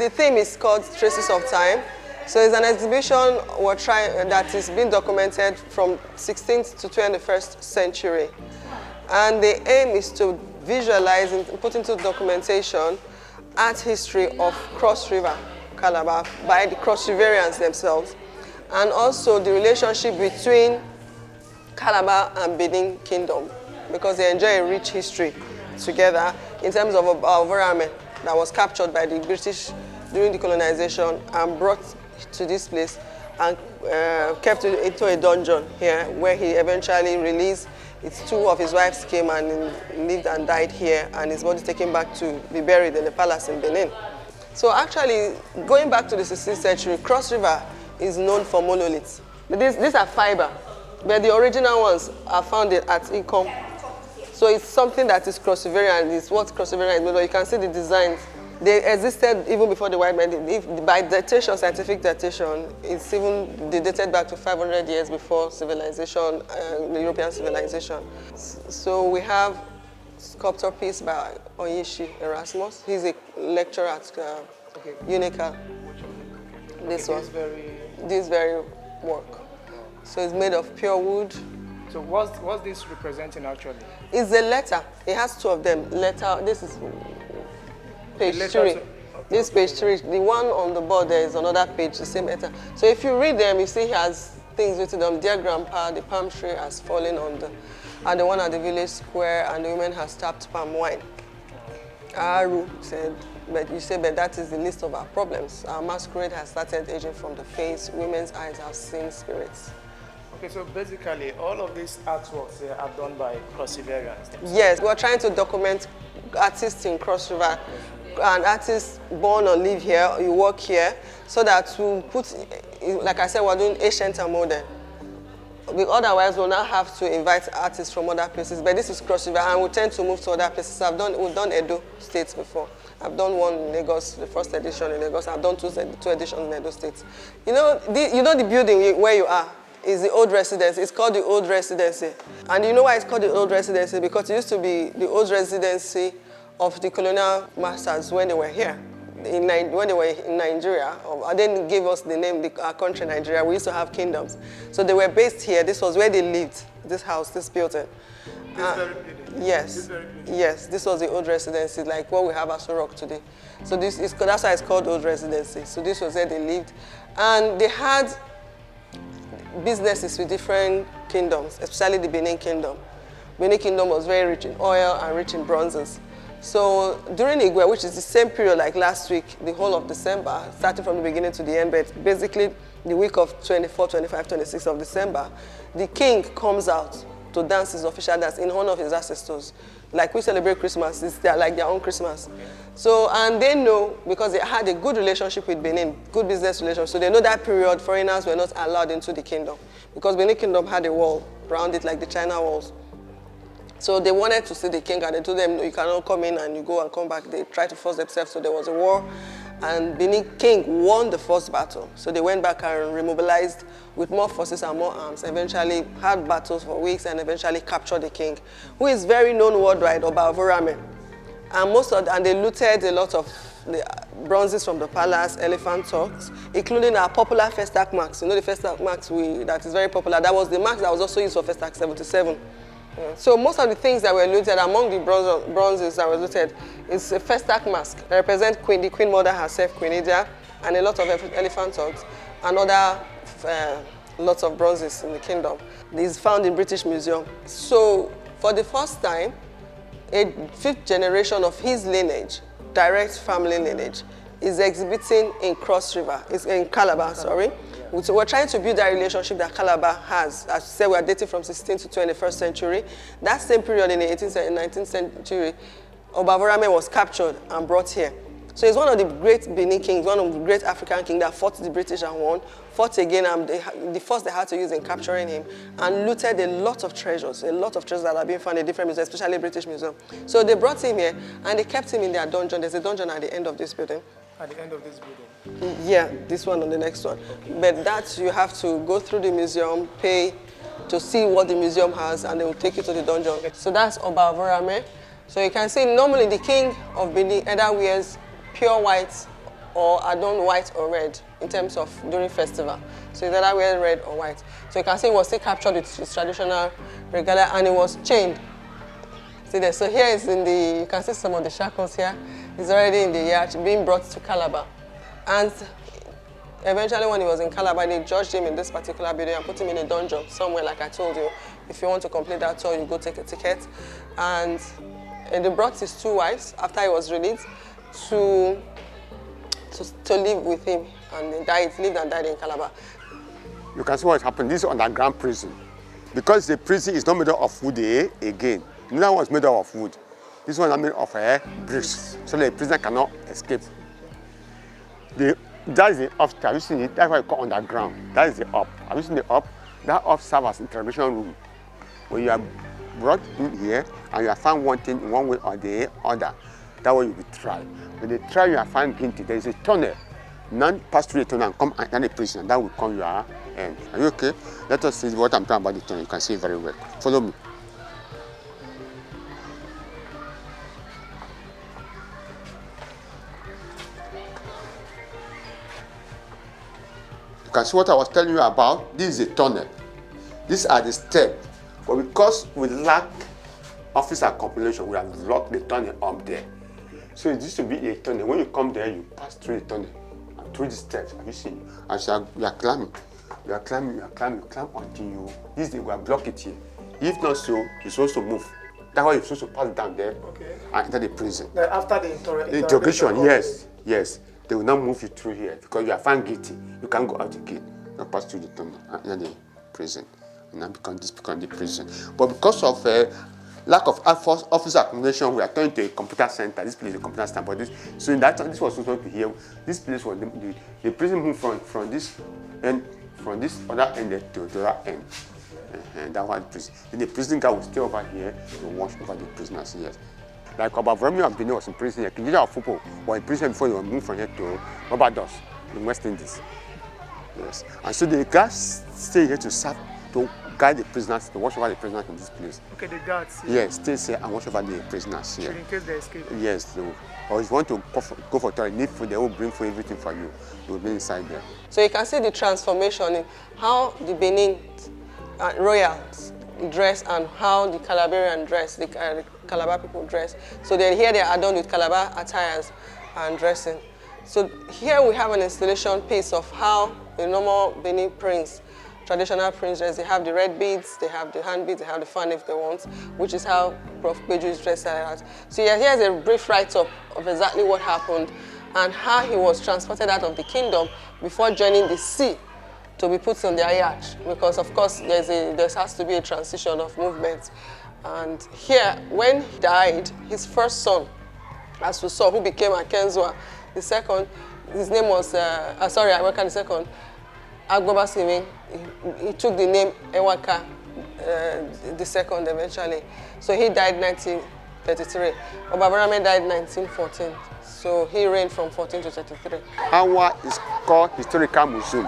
the theme is called Traces of Time. So it's an exhibition that is being documented from 16th to 21st century. And the aim is to visualize and put into documentation art history of Cross River, Calabar, by the Cross Riverians themselves, and also the relationship between Calabar and Benin Kingdom, because they enjoy a rich history together in terms of OBA OVONRAMWEN that was captured by the British during the colonization and brought to this place and kept into a dungeon here, where he eventually released. Two of his wives came and lived and died here, and his body taken back to be buried in the palace in Benin. So actually, going back to the 16th century, Cross River is known for monoliths. These are fiber, but the original ones are found at ATINGAUK. So it's something that is Cross Riverian, it's what Cross Riverian is made of. You can see the designs. They existed even before the white men. By datation, scientific datation, it's even dated back to 500 years before civilization, the European civilization. So we have sculpture piece by Onyishi Erasmus. He's a lecturer at UNICA. This one. This very work. So it's made of pure wood. So what's this representing actually? It's a letter. It has two of them. Letter. This is page 3. This page 3. The one on the board there is another page, the same letter. So if you read them, you see he has things written on. Dear Grandpa, the palm tree has fallen on the one at the village square, and the woman has tapped palm wine. Aru said, but that is the least of our problems. Our masquerade has started aging from the face. Women's eyes have seen spirits. Okay, so basically all of these artworks are done by Cross Riverians. Yes, we're trying to document artists in Cross River, and artists born or live here, you work here, so that we put, like I said, we're doing ancient and modern. Otherwise, we'll now have to invite artists from other places. But this is Cross River, and we tend to move to other places. We've done Edo states before. I've done one in Lagos, the first edition in Lagos. I've done two editions in Edo states. You know the building where you are is the old residency. It's called the old residency. And you know why it's called the old residency? Because it used to be the old residency of the colonial masters when they were here. When they were in Nigeria, and then gave us the name, our country, Nigeria. We used to have kingdoms. So they were based here. This was where they lived, this house, this building. Yes, this was the old residency, like what we have at Sorok today. So that's why it's called old residency. So this was where they lived. And they had businesses with different kingdoms, especially the Benin Kingdom. Benin Kingdom was very rich in oil and rich in bronzes. So during Igwe, which is the same period like last week, the whole of December, starting from the beginning to the end, but basically the week of 24, 25, 26 of December, the king comes out to dance his official dance in honor of his ancestors. Like we celebrate Christmas, it's like their own Christmas. So, and they know, because they had a good relationship with Benin, good business relationship, so they know that period foreigners were not allowed into the kingdom, because Benin Kingdom had a wall around it like the China walls. So they wanted to see the king, and they told them, no, you cannot come in and you go and come back. They tried to force themselves, so there was a war. And Benin king won the first battle. So they went back and remobilized with more forces and more arms, eventually had battles for weeks and eventually captured the king, who is very known worldwide, OBA OVONRAMWEN. And they looted a lot of the bronzes from the palace, elephant tusk, including our popular Festac marks. You know the Festac marks that is very popular. That was the mark that was also used for Festac 77. So most of the things that were looted, among the bronzes that were looted, is a Festac mask that represents the Queen Mother herself, Queen Idia, and a lot of elephant tusk, and other lots of bronzes in the kingdom. This is found in British Museum. So for the first time, a 5th generation of his lineage, direct family lineage, is exhibiting in Cross River. It's in Calabar, sorry. So we're trying to build that relationship that Calabar has. As you said, we are dating from 16th to 21st century. That same period in the 18th and 19th century, OBA OVONRAMWEN was captured and brought here. So he's one of the great Benin kings, one of the great African kings that fought the British and won, fought again, and the force they had to use in capturing him, and looted a lot of treasures that are being found in different museums, especially British Museum. So they brought him here, and they kept him in their dungeon. There's a dungeon at the end of this building. At the end of this building? Yeah, this one on the next one. But that you have to go through the museum, pay to see what the museum has, and they will take you to the dungeon. So that's OBA OVONRAMWEN. So you can see normally the king of Benin either wears pure white or adorned white or red in terms of during festival. So it's either wear red or white. So you can see he was still captured with his traditional regalia and he was chained. See there, so here is in the, you can see some of the shackles here. He's already in the yard being brought to Calabar. And eventually when he was in Calabar, they judged him in this particular building and put him in a dungeon somewhere, like I told you. If you want to complete that tour, you go take a ticket. And they brought his 2 wives after he was released to live with him, and they lived and died in Calabar. You can see what happened. This is underground prison. Because the prison is not made up of wood again. Another one is made up of wood. This one is made of bricks, so the prisoner cannot escape. That is the upstairs. Have you seen it? That's why it's called underground. That is the up. Have you seen the up? That up serves as interrogation room. When you are brought in here and you are found wanting in one way or the other, that way you will be tried. When they try you are found guilty, there is a tunnel. None pass through the tunnel and come and enter the prison, and that will come your end. Are you okay? Let us see what I'm talking about the tunnel. You can see it very well. Follow me. You can see what I was telling you about. This is a tunnel. These are the steps. But because we lack office accumulation, we have locked the tunnel up there. So it used to be a tunnel. When you come there, you pass through the tunnel and through the steps. Have you seen? As you are climbing, you are climbing, you climb until you. This they will block it here. If not so, you're supposed to move. That's why you're supposed to pass down there and enter the prison. After the interrogation, yes. They will not move you through here because you are found guilty. You can't go out the gate. You pass through the tunnel and enter the prison. And now become the prison. But because of lack of office accumulation, we are turning to a computer center. This place is a computer center. But so in that time, this was supposed to be here. This place was the prison moved from this end, from this other end to the other end. And that was the prison. Then the prison guard will stay over here to watch over the prisoners here. Like about OBA OVONRAMWEN was in prison here. Kinjija of football was in prison before they were moved from here to Barbados in West Indies. Yes. And so the guards stay here to serve, to guide the prisoners, to watch over the prisoners in this place. Okay, the guards here? Yes, stay here and watch over the prisoners here. In case they escape? Yes, or if you want to go for toilet, need food, they will bring food, everything for you. You will be inside there. So you can see the transformation in how the Benin royals dress and how the Calabarian dress, the Calabar people dress. So here they are adorned with Calabar attires and dressing. So here we have an installation piece of how the normal Benin prince, traditional prince dress. They have the red beads, they have the hand beads, they have the fan if they want, which is how Prof. Beju is dressed like that. So here's a brief write-up of exactly what happened and how he was transported out of the kingdom before joining the sea to be put on their yacht, because of course there has to be a transition of movement. And here, when he died, his first son, as we saw, who became Akenzua, the second, his name was, the second, Agboba Simi, he took the name Ewaka, the second eventually. So he died 1933. OBA OVONRAMWEN died 1914. So he reigned from 14 to 33. Our is called Historical Museum,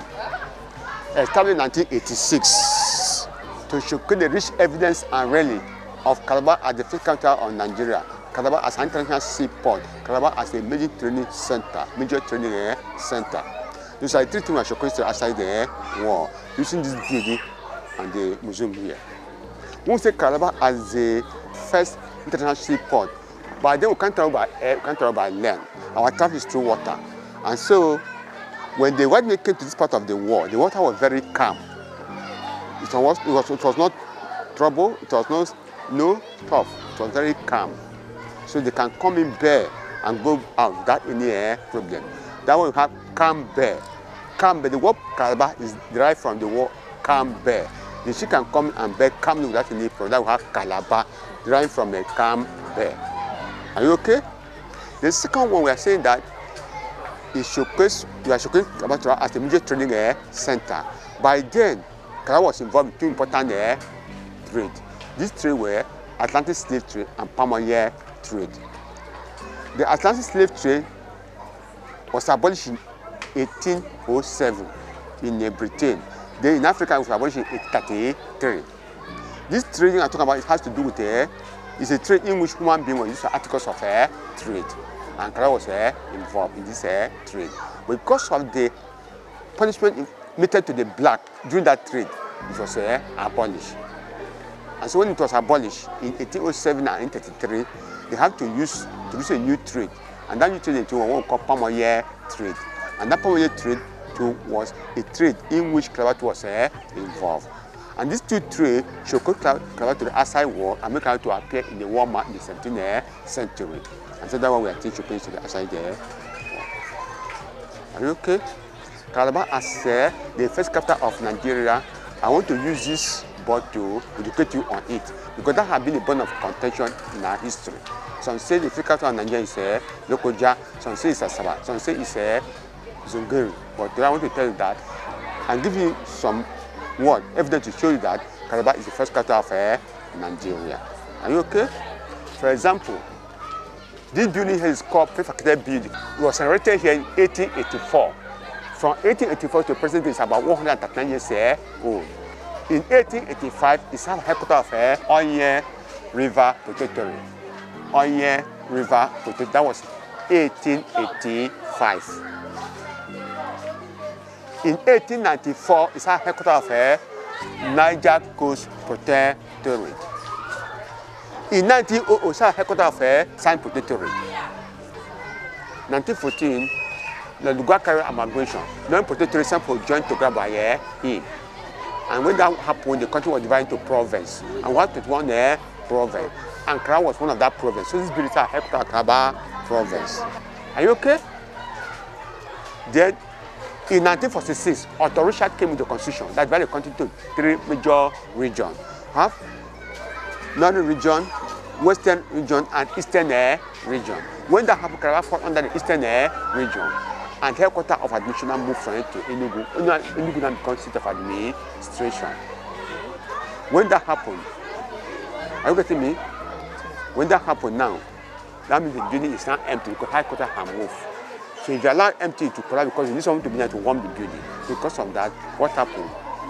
established in 1986 to showcase the rich evidence and relic of Calabar as the first capital of Nigeria, Calabar as an international seaport, Calabar as a major training center, Those are the 3 things we are showcasing outside the wall, using this building and the museum here. When we say Calabar as the first international seaport, but then we can't travel by air, we can't travel by land. Our travel is through water. And so, when the white men came to this part of the world, the water was very calm. It was not trouble, it was no tough, it was very calm. So they can come in bare and go out without any problem. That way we have calm bear. Calm bear, the word Calabar is derived from the word calm bear. The ship can come and bear calmly without any problem. That we have Calabar, derived from a calm bear. Are you okay? The second one we are saying that we are showcasing Calabar as a major trading center. By then, Calabar was involved in 2 important trade. These trade were Atlantic slave trade and palm oil trade. The Atlantic slave trade was abolished in 1807 in Britain. Then in Africa, it was abolished in 1833. This trading I'm talking about, it has to do with is a trade in which human beings were used for articles of trade. and Calabar was involved in this trade. Because of the punishment meted to the black during that trade, it was abolished. And so when it was abolished in 1807 and 1833, they had to use a new trade. And that new trade into what we call palm oil trade. And that palm oil trade too was a trade in which Calabar was involved. And these two trades should put Calabar to the outside world and make Calabar to appear in the war map in the 17th century. And so that's why we are teaching to the outside world. Are you okay? Calabar as the first capital of Nigeria, I want to use this board to educate you on it because that has been a bone of contention in our history. Some say the first capital of Nigeria is Lokoja, some say it's Asaba, some say it's Zungeri. But today I want to tell you that and give you some evidence to show you that Calabar is the first capital of Nigeria. Are you okay? For example, this building here is called Prefecture Building. It was erected here in 1884. From 1884 to present is about 139 years old. In 1885, it's the headquarters of Onye River Protectorate. Onye River Protectorate. That was 1885. In 1894, it's the headquarters of Niger Coast Protectorate. In 1900, it's the headquarters of Sand Protectorate. 1914, the Lugua carried migration. Non-protectorate sample joined together by him. And when that happened, the country was divided into province. And what was one province? And Calabar was one of that province. So this building is headquarters of Calabar province. Are you okay? Then, in 1946, Richard came into the constitution that divided the country into three major regions. Have Northern region, Western region, and Eastern region. When that happened, Calabar fell under the Eastern region. And headquarters of administration moved from it to Enugu. Enugu now becomes seat of administration. When that happened, are you getting me? When that happened now, that means the building is now empty because headquarters have moved. So if you allow empty to collapse because you need someone to be there to warm the building, because of that, what happened?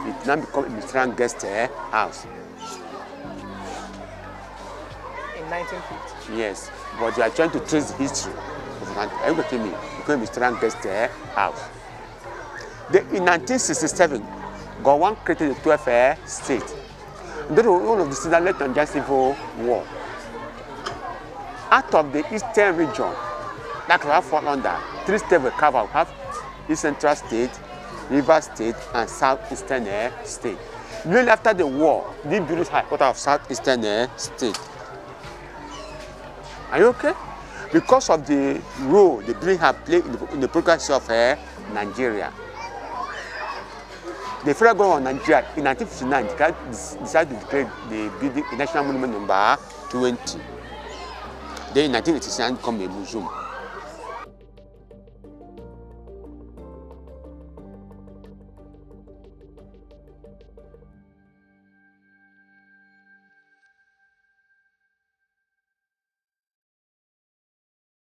It now becomes a ministerial guest house. In 1950? Yes, but they are trying to trace the history. Are you getting me? Became a strong guest house. Then in 1967, Gowon created the 12th state. That was one of the states that led to the civil war. Out of the eastern region, that will fall under 3 states were covered. We have East Central State, River State, and Southeastern State. Immediately after the war, these buildings are headquarters of Southeastern State. Are you okay? Because of the role the building have played in the progress of Nigeria. The federal government of Nigeria in 1959 decided to declare the building a national monument number 20. Then in 1989 became a museum.